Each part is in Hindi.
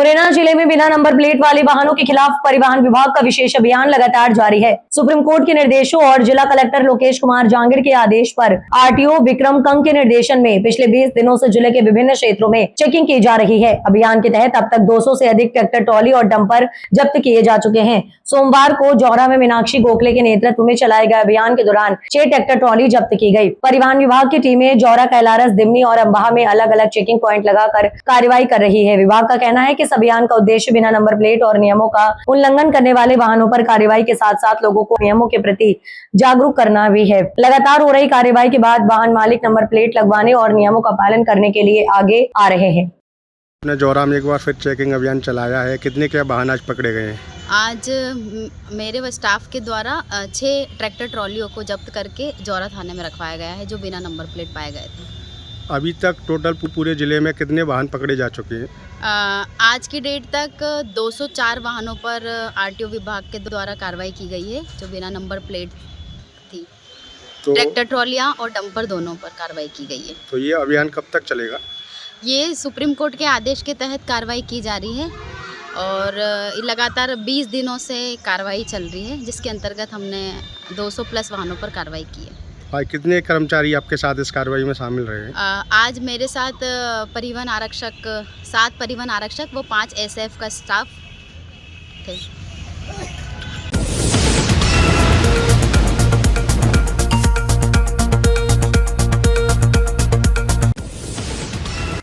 मुरैना जिले में बिना नंबर प्लेट वाले वाहनों के खिलाफ परिवहन विभाग का विशेष अभियान लगातार जारी है। सुप्रीम कोर्ट के निर्देशों और जिला कलेक्टर लोकेश कुमार जांगिड़ के आदेश पर आरटीओ विक्रम कंग के निर्देशन में पिछले 20 दिनों से जिले के विभिन्न क्षेत्रों में चेकिंग की जा रही है। अभियान के तहत अब तक 200 से अधिक ट्रैक्टर ट्रॉली और डंपर जब्त किए जा चुके हैं। सोमवार को जौहरा में मीनाक्षी गोखले के नेतृत्व में चलाए गए अभियान के दौरान 6 ट्रैक्टर ट्रॉली जब्त की गई। परिवहन विभाग की टीमें जौहरा, कैलारस, दिमनी और अम्बाहा में अलग अलग चेकिंग प्वाइंट लगाकर कार्रवाई कर रही है। विभाग का कहना है कि इस अभियान का उद्देश्य बिना नंबर प्लेट और नियमों का उल्लंघन करने वाले वाहनों पर कार्रवाई के साथ साथ लोगों को नियमों के प्रति जागरूक करना भी है। लगातार हो रही कार्रवाई के बाद वाहन मालिक नंबर प्लेट लगवाने और नियमों का पालन करने के लिए आगे आ रहे हैं। अपने जौहरा में एक बार फिर चेकिंग अभियान चलाया है। कितने के वाहन आज पकड़े गए हैं? आज मेरे व स्टाफ के द्वारा 6 ट्रैक्टर ट्रॉलियों को जब्त करके जौहरा थाने में रखवाया गया है, जो बिना नंबर प्लेट पाए गए थे। अभी तक टोटल पूरे जिले में कितने वाहन पकड़े जा चुके हैं? आज की डेट तक 204 वाहनों पर आरटीओ विभाग के द्वारा कार्रवाई की गई है, जो बिना नंबर प्लेट थी। तो ट्रैक्टर ट्रॉलियाँ और डंपर दोनों पर कार्रवाई की गई है। तो ये अभियान कब तक चलेगा? ये सुप्रीम कोर्ट के आदेश के तहत कार्रवाई की जा रही है और लगातार 20 दिनों से कार्रवाई चल रही है, जिसके अंतर्गत हमने 200 प्लस वाहनों पर कार्रवाई की है। और कितने कर्मचारी आपके साथ इस कार्रवाई में शामिल रहे हैं? आज मेरे साथ परिवहन आरक्षक 7 परिवहन आरक्षक व 5 एसएफ का स्टाफ थे।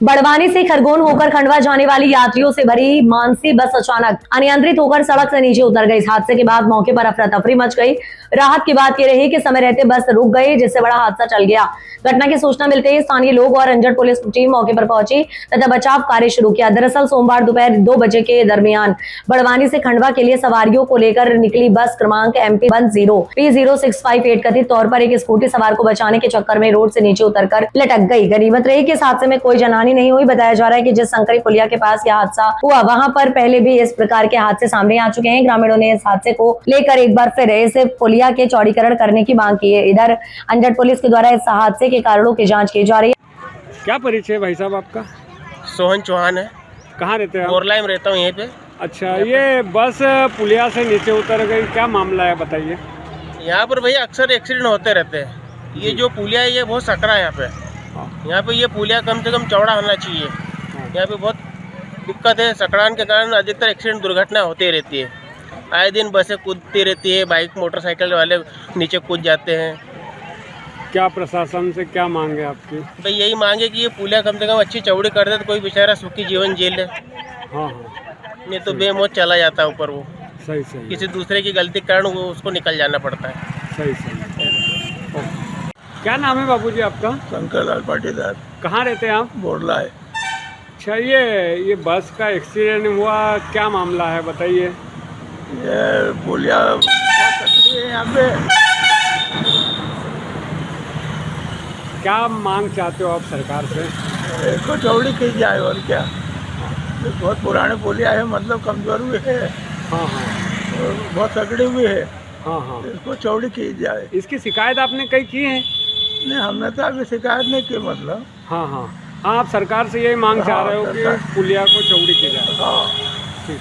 बड़वानी से खरगोन होकर खंडवा जाने वाली यात्रियों से भरी मानसी बस अचानक अनियंत्रित होकर सड़क से नीचे उतर गई। इस हादसे के बाद मौके पर अफरा तफरी मच गई। राहत की बात यह रही कि समय रहते बस रुक गई, जिससे बड़ा हादसा टल गया। घटना की सूचना मिलते ही स्थानीय लोग और अंजड़ पुलिस टीम मौके पर पहुंची तथा बचाव कार्य शुरू किया। दरअसल सोमवार दोपहर 2 बजे के दरमियान बड़वानी से खंडवा के लिए सवारियों को लेकर निकली बस क्रमांक MP10 P0658 कथित तौर पर एक स्कूटी सवार को बचाने के चक्कर में रोड से नीचे उतरकर लटक गई। गनीमत रही कि इस हादसे में कोई जनहानि नहीं हुई। बताया जा रहा है कि जिस संकरी पुलिया के पास यह हादसा हुआ, वहां पर पहले भी इस प्रकार के हादसे सामने आ चुके हैं। ग्रामीणों ने इस हादसे को लेकर एक बार फिर इस पुलिया के चौड़ीकरण करने की मांग की है। इधर अंजड़ पुलिस के द्वारा इस हादसे के कारणों की जांच की जा रही है। क्या परिचय है भाई साहब आपका? सोहन चौहान है। कहाँ रहते हैं आप? बोरला में रहता हूँ यहीं पे। अच्छा, ये बस पुलिया से नीचे उतर गई, क्या मामला है बताइए? यहाँ पर भैया अक्सर एक्सीडेंट होते रहते हैं। ये जो पुलिया है ये बहुत सकरा है यहाँ पे ये पुलिया कम से कम चौड़ा होना चाहिए। यहाँ पे बहुत दिक्कत है, सकड़ान के कारण अधिकतर एक्सीडेंट दुर्घटना होती रहती है। आए दिन बसें कूदती रहती है, बाइक मोटरसाइकिल वाले नीचे कूद जाते हैं। क्या प्रशासन से क्या मांगे आपकी? भाई यही मांगे कि ये पुलिया कम से कम अच्छी चौड़ी कर दे तो कोई बेचारा सुखी जीवन जी ले। हाँ, नहीं तो बेमौत चला जाता है ऊपर वो। सही किसी दूसरे की गलती के कारण वो उसको निकल जाना पड़ता है। सही। क्या नाम है बाबूजी आपका? शंकर लाल पाटीदार। कहाँ रहते हैं आप? बोरला है। अच्छा, ये बस का एक्सीडेंट हुआ, क्या मामला है बताइए? ये पुलिया है यहाँ पे। क्या मांग चाहते हो आप सरकार से? इसको चौड़ी की जाए और क्या। बहुत पुराने पुलिया है, मतलब कमजोर भी है। हाँ, और बहुत तगड़ी भी है। हाँ। इसको चौड़ी की जाए। इसकी शिकायत आपने कई की है? नहीं, हमने तो अभी शिकायत नहीं की। मतलब हाँ, आप सरकार से यही मांग चाह रहे हो कि पुलिया को चौड़ी की जाए? हाँ। ठीक।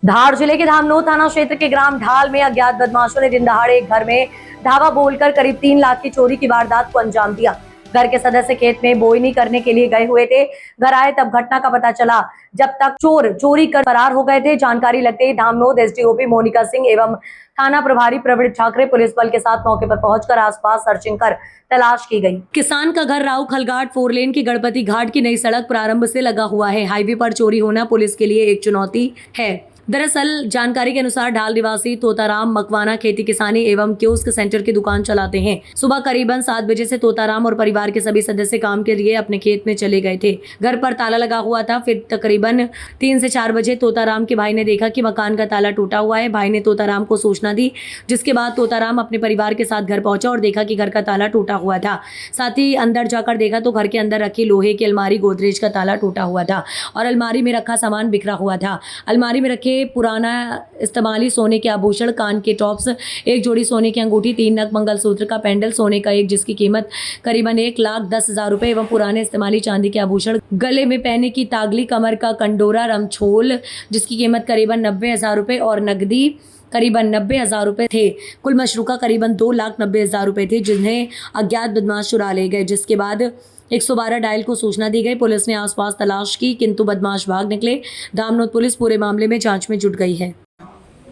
धार जिले के धामनोद थाना क्षेत्र के ग्राम ढाल में अज्ञात बदमाशों ने दिन दहाड़े एक घर में धावा बोलकर करीब 3 लाख की चोरी की वारदात को अंजाम दिया। घर के सदस्य खेत में बोईनी करने के लिए गए हुए थे। घर आए तब घटना का पता चला, जब तक चोर चोरी कर फरार हो गए थे। जानकारी लगते ही धामनोद SDOP मोनिका सिंह एवं थाना प्रभारी प्रवीण ठाकरे पुलिस बल के साथ मौके पर पहुंचकर आसपास सर्चिंग कर तलाश की गई। किसान का घर राव खलघाट 4 लेन की गणपति घाट की नई सड़क प्रारंभ से लगा हुआ है। हाईवे पर चोरी होना पुलिस के लिए एक चुनौती है। दरअसल जानकारी के अनुसार ढाल निवासी तोताराम मकवाना खेती किसानी एवं कियोस्क सेंटर की दुकान चलाते हैं। सुबह करीबन 7 बजे से तोताराम और परिवार के सभी सदस्य काम के लिए अपने खेत में चले गए थे। घर पर ताला लगा हुआ था। फिर तकरीबन 3 से 4 बजे तोताराम के भाई ने देखा कि मकान का ताला टूटा हुआ है। भाई ने तोताराम को सूचना दी, जिसके बाद तोताराम अपने परिवार के साथ घर पहुंचा और देखा कि घर का ताला टूटा हुआ था। साथ ही अंदर जाकर देखा तो घर के अंदर रखी लोहे की अलमारी गोदरेज का ताला टूटा हुआ था और अलमारी में रखा सामान बिखरा हुआ था। अलमारी में रखे पुराना इस्तेमाली सोने के आभूषण, कान के टॉप्स, एक जोड़ी सोने की अंगूठी, 3 नग मंगलसूत्र का पेंडल सोने का एक जिसकी कीमत करीबन 1,10,000 रुपए एवं पुराने इस्तेमाली चांदी के आभूषण, गले में पहने की तागली, कमर का कंडोरा, रमछोल जिसकी कीमत करीबन 90,000 रुपए और नकदी करीबन 90,000 रुपए थे। कुल मशरूका करीबन 2,90,000 रुपए थे, जिन्हें अज्ञात बदमाश चुरा ले गए। जिसके बाद 112 डायल को सूचना दी गई। पुलिस ने आसपास तलाश की किंतु बदमाश भाग निकले। धामनोद पुलिस पूरे मामले में जांच में जुट गई है।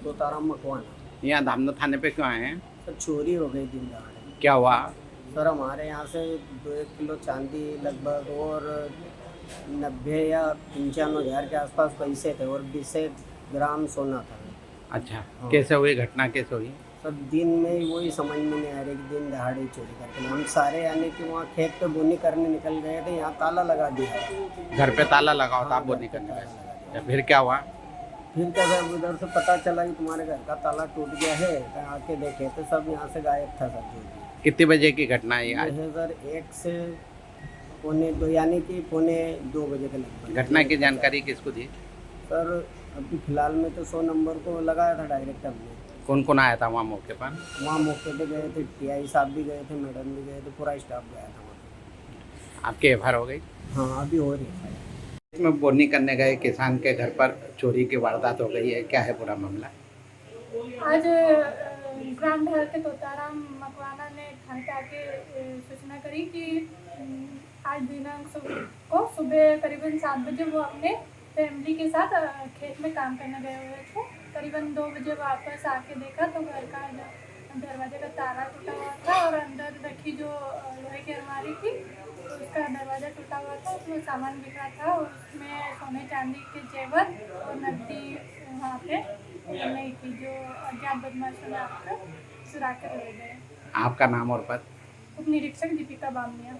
तो ताराम मकवाना यहाँ धामनोद थाने पे क्यों आए हैं? सर चोरी हो गई दिन दहाड़े। क्या हुआ? सर हमारे यहाँ से 2-1 किलो चांदी लगभग और 90 या 95,000 के आसपास पैसे थे और 20 ग्राम सोना था। अच्छा, हाँ। कैसे हुई घटना, कैसे हुई? सर दिन में ही वही समझ में नहीं आ रही कि दिन दहाड़े चोरी करके हम सारे यानी कि वहाँ खेत पे बोनी करने निकल गए थे, यहाँ ताला लगा दिया। घर पे ताला लगा होता, आप बोनी करने गए। अच्छा, फिर क्या हुआ? फिर क्या सर उधर से पता चला कि तुम्हारे घर का ताला टूट गया है, तो आके देखे तो सब यहाँ से गायब था सब। कितने बजे की घटना है आज? सर 1 से 1:45 यानी कि 1:45-2 बजे के लगभग। घटना की जानकारी किसको दी? सर अभी फिलहाल में तो 100 नंबर को लगाया था डायरेक्ट हमने। कौन कौन आया था वहाँ मौके पर? वहाँ मौके पे गए थे, टीआई साहब भी गए थे, मैडम भी गए थे, पूरा स्टाफ गया था वहाँ आपकी एफआईआर हो गई? पे। हाँ अभी हो रही है। इसमें बोनी करने गए किसान के घर पर चोरी की वारदात हो गई है, क्या है पूरा मामला? आज ग्राम ढाल के तोताराम मकवाना ने थाने पे आके सूचना करी कि आज दिनांक को सुबह करीबन 7 बजे वो अपने फैमिली के साथ खेत में काम करने गए हुए थे। करीबन 2 बजे वापस आके देखा तो घर का दरवाजे का ताला टूटा हुआ था और अंदर रखी जो लोहे की अलमारी थी उसका दरवाज़ा टूटा हुआ था, उसमें सामान बिखरा था और उसमें सोने चांदी के जेवर और नकदी वहाँ पे नहीं थी, जो अज्ञात बदमाशों ने आकर चुरा कर ले गए। आपका नाम और पद? उप निरीक्षक दीपिका बामनिया।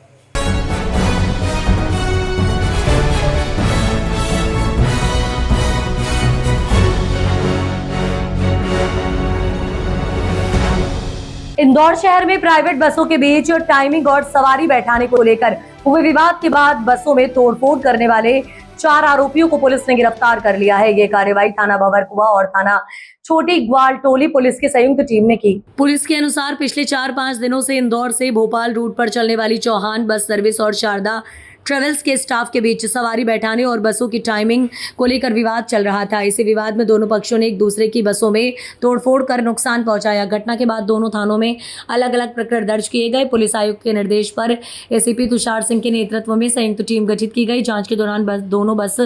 इंदौर शहर में प्राइवेट बसों के बीच टाइमिंग और सवारी बैठाने को लेकर हुए विवाद के बाद बसों में तोड़फोड़ करने वाले 4 आरोपियों को पुलिस ने गिरफ्तार कर लिया है। ये कार्रवाई थाना बवरकुआ और थाना छोटी ग्वालटोली पुलिस की संयुक्त टीम ने की। पुलिस के अनुसार पिछले 4-5 दिनों से इंदौर से भोपाल रूट पर चलने वाली चौहान बस सर्विस और शारदा ट्रेवल्स के स्टाफ के बीच सवारी बैठाने और बसों की टाइमिंग को लेकर विवाद चल रहा था। इसी विवाद में दोनों पक्षों ने एक दूसरे की बसों में तोड़फोड़ कर नुकसान पहुंचाया। घटना के बाद दोनों थानों में अलग अलग प्रकरण दर्ज किए गए। पुलिस आयुक्त के निर्देश पर एसीपी तुषार सिंह के नेतृत्व में संयुक्त टीम गठित की गई। जांच के दौरान दोनों बस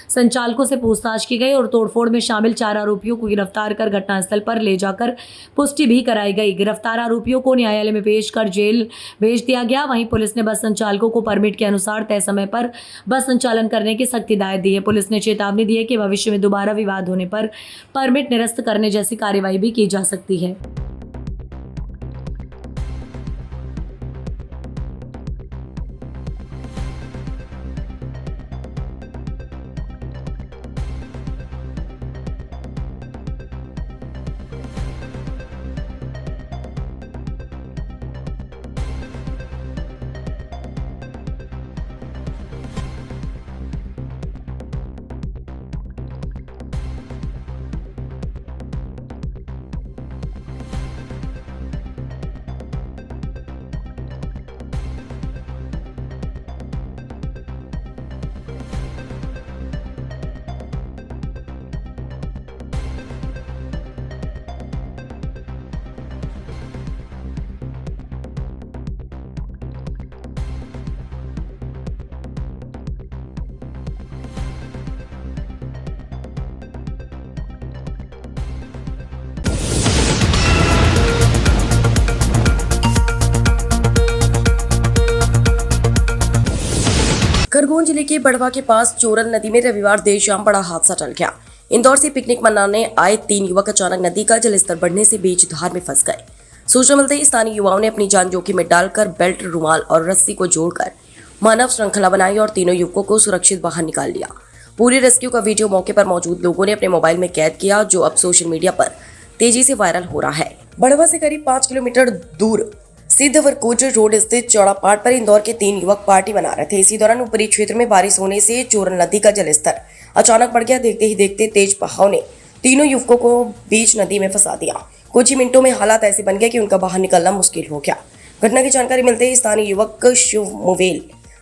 संचालकों से पूछताछ की गई और तोड़फोड़ में शामिल 4 आरोपियों को गिरफ्तार कर घटनास्थल पर ले जाकर पुष्टि भी कराई गई। गिरफ्तार आरोपियों को न्यायालय में पेश कर जेल भेज दिया गया। वहीं पुलिस ने बस संचालकों को परमिट के अनुसार समय पर बस संचालन करने की सख्त हिदायत दी है। पुलिस ने चेतावनी दी है कि भविष्य में दोबारा विवाद होने पर परमिट निरस्त करने जैसी कार्रवाई भी की जा सकती है। खरगोन जिले के बड़वा के पास चोरल नदी में रविवार देर शाम बड़ा हादसा टल गया। इंदौर से पिकनिक मनाने आए 3 युवक अचानक नदी का जलस्तर बढ़ने से बीच धार में फंस गए। सूचना मिलते ही स्थानीय युवाओं ने अपनी जान जोखिम में डालकर बेल्ट, रुमाल और रस्सी को जोड़कर मानव श्रृंखला बनाई और तीनों युवकों को सुरक्षित बाहर निकाल लिया। पूरे रेस्क्यू का वीडियो मौके पर मौजूद लोगों ने अपने मोबाइल में कैद किया, जो अब सोशल मीडिया पर तेजी से वायरल हो रहा है। बड़वा से करीब 5 किलोमीटर दूर सिद्धवरकोट रोड स्थित चौड़ा पाट पर इंदौर के 3 युवक पार्टी मना रहे थे। इसी दौरान ऊपरी क्षेत्र में बारिश होने से चोरल नदी का जलस्तर अचानक बढ़ गया। देखते ही देखते तेज बहाव ने तीनों युवकों को बीच नदी में फंसा दिया। कुछ ही मिनटों में हालात ऐसे बन गए कि उनका बाहर निकलना मुश्किल हो गया। घटना की जानकारी मिलते ही स्थानीय युवक शिव मोवेल,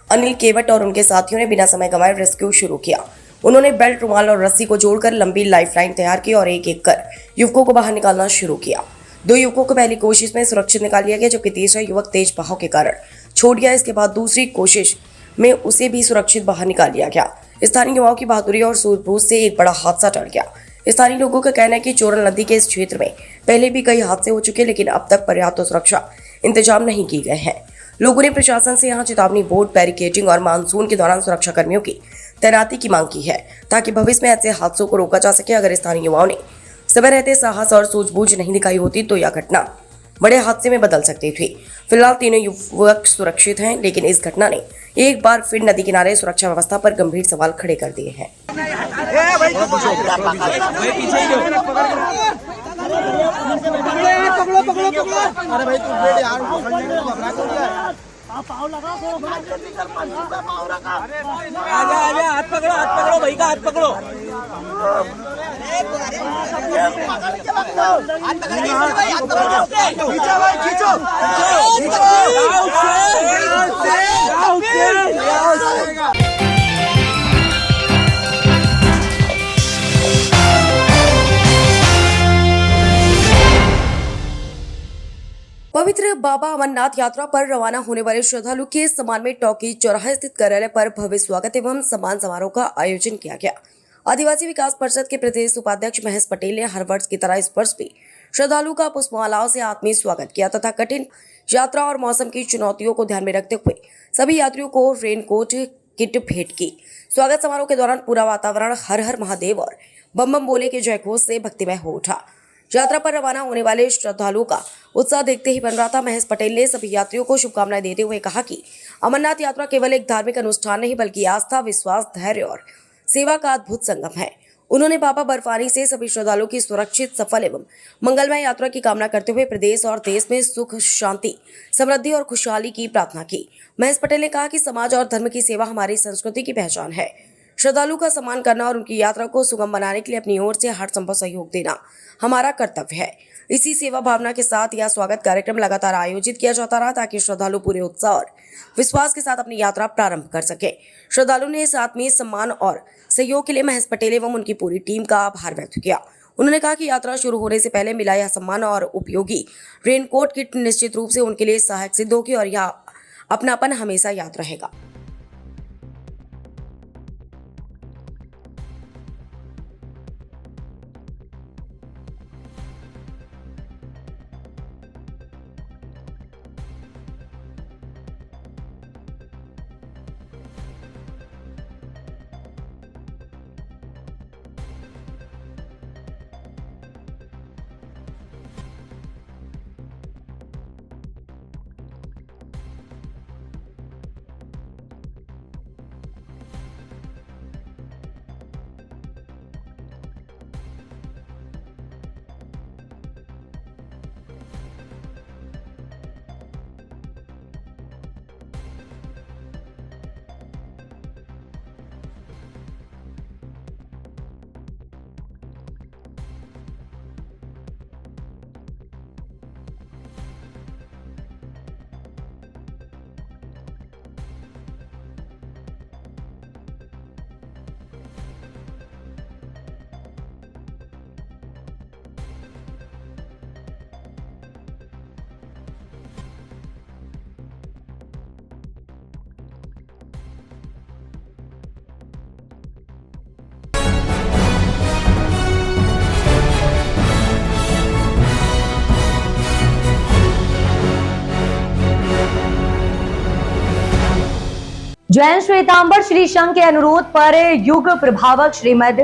अनिल केवट और उनके साथियों ने बिना समय गंवाए रेस्क्यू शुरू किया। उन्होंने बेल्ट, रुमाल और रस्सी को जोड़कर लंबी लाइफलाइन तैयार की और एक एक कर युवकों को बाहर निकालना शुरू किया। 2 युवकों को पहली कोशिश में सुरक्षित निकाल लिया गया, जबकि तीसरा युवक तेज बहाव के कारण छूट गया। इसके बाद दूसरी कोशिश में उसे भी सुरक्षित बाहर निकाल लिया गया। स्थानीय युवाओं की बहादुरी और सूझबूझ से एक बड़ा हादसा टल गया। स्थानीय लोगों का कहना है कि चोरन नदी के इस क्षेत्र में पहले भी कई हादसे हो चुके, लेकिन अब तक पर्याप्त सुरक्षा इंतजाम नहीं किए गए हैं। लोगों ने प्रशासन से यहां चेतावनी बोर्ड, बैरिकेडिंग और मानसून के दौरान सुरक्षा कर्मियों की तैनाती की मांग की है, ताकि भविष्य में ऐसे हादसों को रोका जा सके। अगर स्थानीय युवाओं ने समय रहते साहस और सूझबूझ नहीं दिखाई होती तो यह घटना बड़े हादसे में बदल सकती थी। फिलहाल तीनों युवक सुरक्षित हैं, लेकिन इस घटना ने एक बार फिर नदी किनारे सुरक्षा व्यवस्था पर गंभीर सवाल खड़े कर दिए हैं। हाथ पकड़ो भाई का हाथ पकड़ो। पवित्र बाबा अमरनाथ यात्रा पर रवाना होने वाले श्रद्धालु के सम्मान में टॉकी चौराहा स्थित कार्यालय पर भव्य स्वागत एवं सम्मान समारोह का आयोजन किया गया। आदिवासी विकास परिषद के प्रदेश उपाध्यक्ष महेश पटेल ने हर वर्ष की तरह इस वर्ष भी श्रद्धालु का पुष्पमालाओं से आत्मीय स्वागत किया तथा कठिन यात्रा और मौसम की चुनौतियों को ध्यान में रखते हुए सभी यात्रियों को रेनकोट किट भेंट की। स्वागत समारोह के दौरान पूरा वातावरण हर हर महादेव और बम बम बोले के जयघोष से भक्तिमय हो उठा। यात्रा पर रवाना होने वाले श्रद्धालुओं का उत्साह देखते ही बन रहा था। महेश पटेल ने सभी यात्रियों को शुभकामनाएं देते हुए कहा कि अमरनाथ यात्रा केवल एक धार्मिक अनुष्ठान नहीं, बल्कि आस्था, विश्वास, धैर्य और सेवा का अद्भुत संगम है। उन्होंने बाबा बर्फानी से सभी श्रद्धालुओं की सुरक्षित, सफल एवं मंगलमय यात्रा की कामना करते हुए प्रदेश और देश में सुख, शांति, समृद्धि और खुशहाली की प्रार्थना की। महेश पटेल ने कहा कि समाज और धर्म की सेवा हमारी संस्कृति की पहचान है। श्रद्धालु का सम्मान करना और उनकी यात्रा को सुगम बनाने के लिए अपनी ओर से हर संभव सहयोग देना हमारा कर्तव्य है। इसी सेवा भावना के साथ यह स्वागत कार्यक्रम लगातार आयोजित किया जाता रहा, ताकि श्रद्धालु पूरे उत्साह और विश्वास के साथ अपनी यात्रा प्रारंभ कर सके। श्रद्धालु ने इस आत्मीय सम्मान और सहयोग के लिए महेश पटेल एवं उनकी पूरी टीम का आभार व्यक्त किया। उन्होंने कहा कि यात्रा शुरू होने से पहले मिला यह सम्मान और उपयोगी रेनकोट किट निश्चित रूप से उनके लिए सहायक सिद्ध होगी और यह अपनापन हमेशा याद रहेगा। जैन श्वेतांबर श्री शंख के अनुरोध पर युग प्रभावक श्रीमद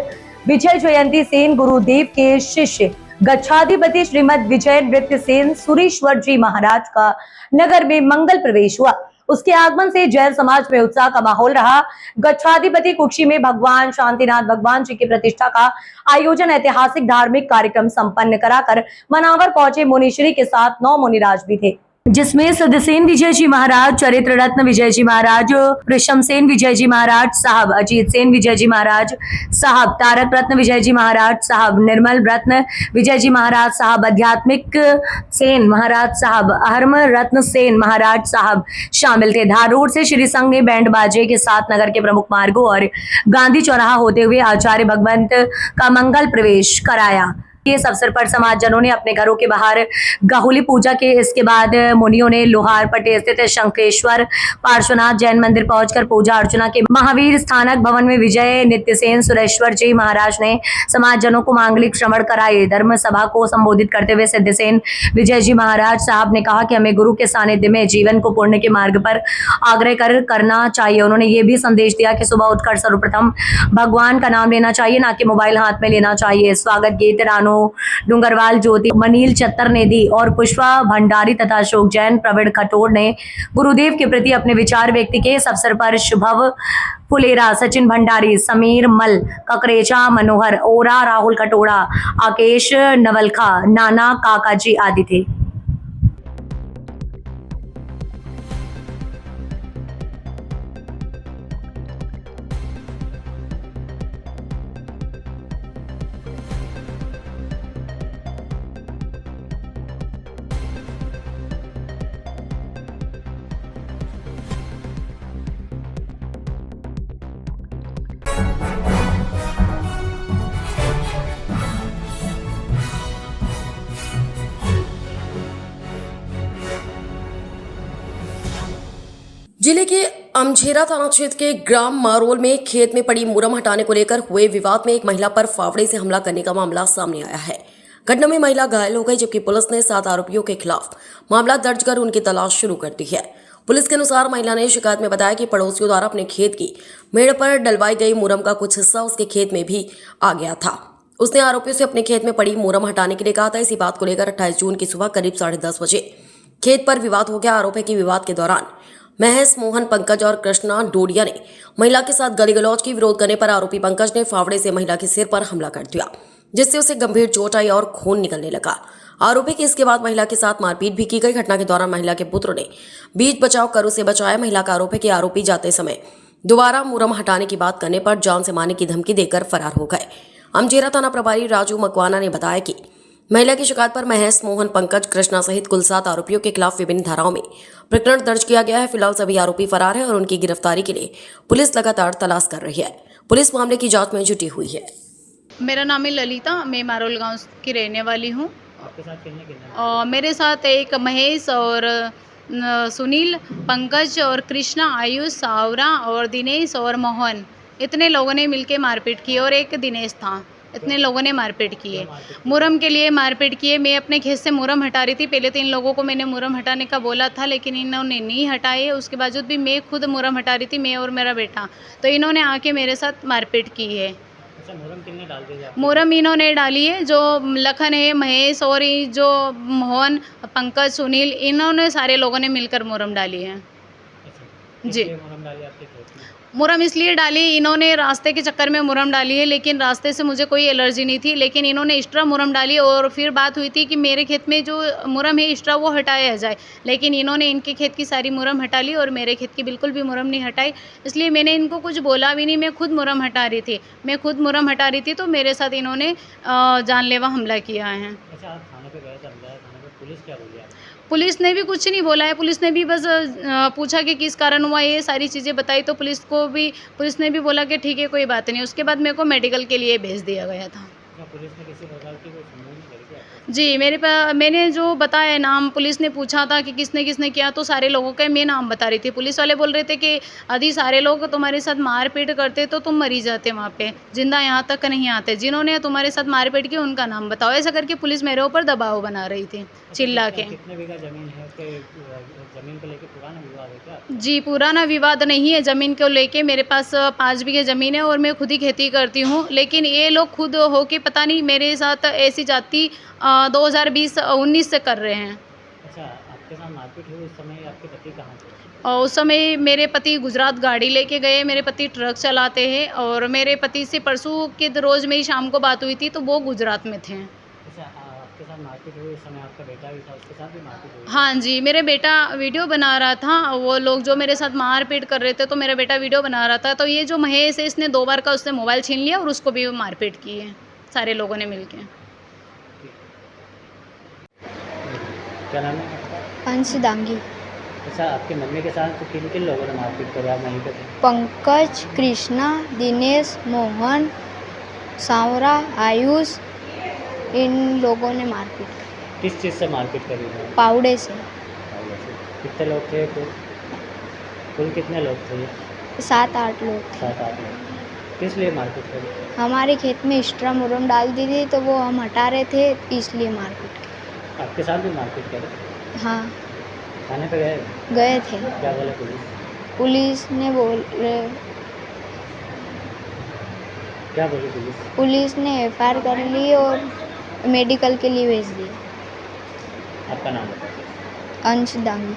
विजय जयंती सेन गुरुदेव के शिष्य गच्छाधिपति श्रीमद विजय नृत्य सेन सुरेश्वर जी महाराज का नगर में मंगल प्रवेश हुआ। उसके आगमन से जैन समाज में उत्साह का माहौल रहा। गच्छाधिपति कुक्षी में भगवान शांतिनाथ भगवान जी की प्रतिष्ठा का आयोजन ऐतिहासिक धार्मिक कार्यक्रम संपन्न कराकर मनावर पहुंचे। मुनिश्री के साथ 9 मुनिराज भी थे। जिसमें सदसेन विजय जी महाराज, चरित्र रत्न विजय जी महाराज, प्रिशम सेन विजय जी महाराज साहब, अजीत सेन विजय जी महाराज साहब, तारक रत्न विजय जी महाराज साहब, निर्मल रत्न विजय जी महाराज साहब, आध्यात्मिक सेन महाराज साहब, अहर्म रत्न सेन महाराज साहब शामिल थे। धार रोड से श्री संघ ने बैंड बाजे के साथ नगर के प्रमुख मार्गों और गांधी चौराहा होते हुए आचार्य भगवंत का मंगल प्रवेश कराया। इस अवसर पर समाजजनों ने अपने घरों के बाहर गाहुली पूजा के, इसके बाद मुनियों ने लोहार पट्टी स्थित शंखेश्वर पार्श्वनाथ जैन मंदिर पहुंचकर पूजा अर्चना के। महावीर स्थानक भवन में विजय नित्यसेन सुरेश्वर जी महाराज ने समाजजनों को मांगलिक श्रवण कराए। धर्म सभा को संबोधित करते हुए सिद्धसेन विजय जी महाराज साहब ने कहा कि हमें गुरु के सानिध्य में जीवन को पुण्य के मार्ग पर आग्रह करना चाहिए। उन्होंने ये भी संदेश दिया कि सुबह उठकर सर्वप्रथम भगवान का नाम लेना चाहिए, ना कि मोबाइल हाथ में लेना चाहिए। स्वागत गीत रानो डूंगरवाल, ज्योति मनील चत्तर ने दी और पुष्पा भंडारी तथा अशोक जैन, प्रवीण खटोर ने गुरुदेव के प्रति अपने विचार व्यक्त किए। इस अवसर पर शुभव फुलेरा, सचिन भंडारी, समीर मल, ककरेचा मनोहर, ओरा, राहुल कटोड़ा, आकेश नवलखा, नाना काकाजी आदि थे। जिले के अमझेरा थाना क्षेत्र के ग्राम मारोल में खेत में पड़ी मुरम हटाने को लेकर हुए विवाद में एक महिला पर फावड़े से हमला करने का मामला सामने आया है। घटना में महिला घायल हो गई, जबकि पुलिस ने 7 आरोपियों के खिलाफ मामला दर्ज कर उनकी तलाश शुरू कर दी है। पुलिस के अनुसार महिला ने शिकायत में बताया कि पड़ोसियों द्वारा अपने खेत की मेड़ पर डलवाई गई मुरम का कुछ हिस्सा उसके खेत में भी आ गया था। उसने आरोपियों से अपने खेत में पड़ी मुरम हटाने के लिए कहा था। इसी बात को लेकर 28 जून की सुबह करीब 10:30 बजे खेत पर विवाद हो गया। आरोप है कि विवाद के दौरान महेश, मोहन, पंकज और कृष्णा डोडिया ने महिला के साथ गाली गलौज की। विरोध करने पर आरोपी पंकज ने फावड़े से महिला के सिर पर हमला कर दिया, जिससे उसे गंभीर चोट आई और खून निकलने लगा। आरोपी की इसके बाद महिला के साथ मारपीट भी की गई। घटना के दौरान महिला के पुत्र ने बीच बचाव कर उसे बचाया। महिला का आरोप है कि आरोपी जाते समय दोबारा मुरम हटाने की बात करने पर जान से मारने की धमकी देकर फरार हो गए। अमझेरा थाना प्रभारी राजू मकवाना ने बताया कि महिला की शिकायत पर महेश, मोहन, पंकज, कृष्णा सहित कुल 7 आरोपियों के खिलाफ विभिन्न धाराओं में प्रकरण दर्ज किया गया है। फिलहाल सभी आरोपी फरार हैं और उनकी गिरफ्तारी के लिए पुलिस लगातार तलाश कर रही है। पुलिस मामले की जांच में जुटी हुई है। मेरा नाम है ललिता, मैं मारोल गांव की रहने वाली हूँ। आपके साथ कितने मेरे साथ एक महेश और सुनील, पंकज और कृष्णा, आयुष, सावरा और दिनेश और मोहन, इतने लोगों ने मिलके मारपीट की और एक दिनेश था। इतने लोगों ने मारपीट किए, मुरम के लिए मारपीट किए। मैं अपने खेत से मुरम हटा रही थी। पहले तो इन लोगों को मैंने मुरम हटाने का बोला था, लेकिन इन्होंने नहीं हटाए। उसके बावजूद भी मैं खुद मुरम हटा रही थी, मैं और मेरा बेटा। तो इन्होंने आके मेरे साथ मारपीट की है। अच्छा, मुरम कितने डाल दिए? मुरम इन्होंने डाली है, जो लखन है, महेश और जो मोहन, पंकज, सुनील, इन्होंने सारे लोगों ने मिलकर मुरम डाली है। जी, मुरम डाली आपके खेत में? मुरम इसलिए डाली, इन्होंने रास्ते के चक्कर में मुरम डाली है, लेकिन रास्ते से मुझे कोई एलर्जी नहीं थी, लेकिन इन्होंने एक्स्ट्रा मुरम डाली। और फिर बात हुई थी कि मेरे खेत में जो मुरम है एक्स्ट्रा वो हटाया जाए, लेकिन इन्होंने इनके खेत की सारी मुरम हटा ली और मेरे खेत की बिल्कुल भी मुरम नहीं हटाई। इसलिए मैंने इनको कुछ बोला भी नहीं, मैं खुद मुरम हटा रही थी। तो मेरे साथ इन्होंने जानलेवा हमला किया है। अच्छा, आप थाने पे गए थे, थाने पे पुलिस क्या बोली? पुलिस ने भी कुछ नहीं बोला है। पुलिस ने भी बस पूछा कि किस कारण हुआ, ये सारी चीज़ें बताई। तो पुलिस ने भी बोला कि ठीक है, कोई बात नहीं। उसके बाद मेरे को मेडिकल के लिए भेज दिया गया था। पुलिस ने किसी प्रकार की कोई सुनवाई करी क्या? जी, मैंने जो बताया नाम, पुलिस ने पूछा था कि किसने किसने किया, तो सारे लोगों का मैं नाम बता रही थी। पुलिस वाले बोल रहे थे कि यदि सारे लोग तुम्हारे साथ मारपीट करते तो तुम मरी जाते वहाँ पे, जिंदा यहाँ तक नहीं आते। जिन्होंने तुम्हारे साथ मारपीट की उनका नाम बताओ, ऐसा करके पुलिस मेरे ऊपर दबाव बना रही थी, चिल्ला के। कितने बीघा जमीन है? जमीन को लेकर पुराना विवाद है क्या? जी, पुराना विवाद नहीं है ज़मीन को लेके। मेरे पास 5 बीघे ज़मीन है और मैं खुद ही खेती करती हूँ, लेकिन ये लोग खुद हो के पता नहीं मेरे साथ ऐसी जाति 2020-19 से कर रहे हैं। अच्छा, आपके साथ मारपीट हुई उस समय आपके पति कहाँ थे? और उस समय मेरे पति गुजरात गाड़ी लेके गए। मेरे पति ट्रक चलाते हैं और मेरे पति से परसों के रोज़ मेरी शाम को बात हुई थी, तो वो गुजरात में थे। अच्छा, जिसके साथ मारपीट हुई उस समय आपका बेटा भी था, उसके साथ भी मारपीट हुई? हाँ जी, मेरे बेटा वीडियो बना रहा था, वो लोग जो मेरे साथ मारपीट कर रहे थे तो मेरा बेटा वीडियो बना रहा था, तो ये जो महेश है इसने 2 बार का उससे मोबाइल छीन लिया और उसको भी मारपीट की है सारे लोगों ने मिलके। क्या नाम है आपका? अंश दांगी। अच्छा, आपके मम्मी के साथ किन किन लोगों ने मारपीट करी? आप वहीं पे थे? पंकज, कृष्णा, दिनेश, मोहन, सांवरा, आयुष, इन लोगों ने मारपीट की। किस चीज़ से मारपीट करी उन्होंने? पावड़े से। कितने लोग थे कुल कितने लोग थे? 7-8 लोग थे। 7-8 लोग। किस लिए मारपीट करी? हमारे खेत में एक्स्ट्रा मुरम डाल दी थी तो वो हम हटा रहे थे, इसलिए मारपीट की। आपके साथ भी मारपीट करी? हाँ, थाने पे गए? गए थे। क्या बोले पुलिस? पुलिस ने क्या बोली पुलिस? पुलिस ने FIR कर ली और मेडिकल के लिए भेज दिया। आपका नाम बताइए। अंश दांगी।